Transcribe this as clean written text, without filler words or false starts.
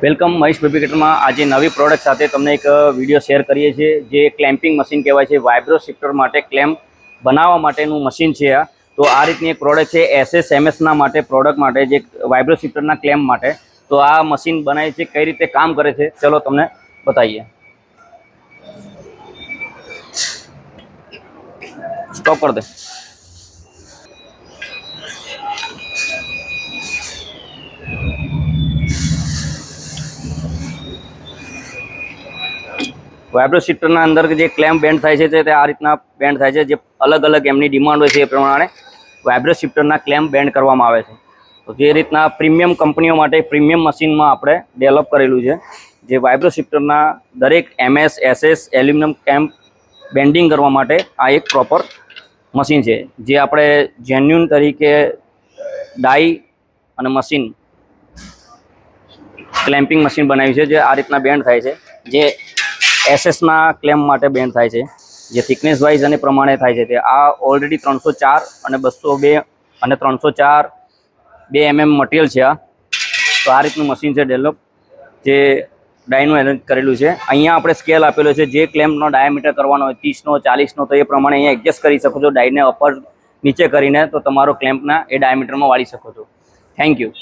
Welcome Mahesh ફેબ્રિકેટરમાં આજે નવી product સાથે તમને એક વિડીયો શેર કરીએ છીએ જે ક્લેમ્પિંગ મશીન કહેવાય છે। વાઇબ્રો શિફ્ટર માટે ક્લેમ્પ બનાવવા માટેનું મશીન છે આ। તો આ રીતની એક પ્રોડક્ટ છે SSMSના માટે પ્રોડક્ટ માટે જે વાઇબ્રો શિફ્ટરના ક્લેમ્પ માટે। તો આ મશીન બનાવે છે, કઈ રીતે કામ કરે છે ચલો તમને બતાવીએ। સ્ટોપ कर दे। વાઇબ્રો શિફ્ટરના અંદર જે ક્લેમ્પ બેન્ડ થાય છે તે આ રીતના બેન્ડ થાય છે। જે અલગ અલગ એમની ડિમાન્ડ હોય છે એ પ્રમાણે વાઇબ્રો શિફ્ટરના ક્લેમ્પ બેન્ડ કરવામાં આવે છે। તો જે રીતના પ્રીમિયમ કંપનીઓ માટે પ્રીમિયમ મશીનમાં આપણે ડેવલપ કરેલું છે। જે વાઇબ્રો શિફ્ટરના દરેક MS SS aluminium clamp bending કરવા માટે આ એક પ્રોપર મશીન છે। જે આપણે જેન્યુન તરીકે ડાઈ અને મશીન ક્લેમ્પિંગ મશીન બનાવ્યું છે। જે આ રીતના બેન્ડ થાય છે, જે એસએસના ક્લેમ્પ માટે બેન્ડ થાય છે, જે થિકનેસ વાઇઝ અને પ્રમાણે થાય છે। તે આ ઓલરેડી 304 અને 202 અને 304 2 mm મટીરિયલ છે આ। તો આ રીતનું મશીન છે ડેવલપ, જે ડાયનું એરેન્જ કરેલું છે। અહીંયા આપણે સ્કેલ આપેલો છે, જે ક્લેમ્પનો ડાયામીટર કરવાનો હોય 30નો 40નો, તો એ પ્રમાણે અહીંયા એડજસ્ટ કરી શકો છો ડાયને અપર નીચે કરીને, તો તમારો ક્લેમ્પના એ ડાયામીટરમાં વાળી શકો છો। Thank you.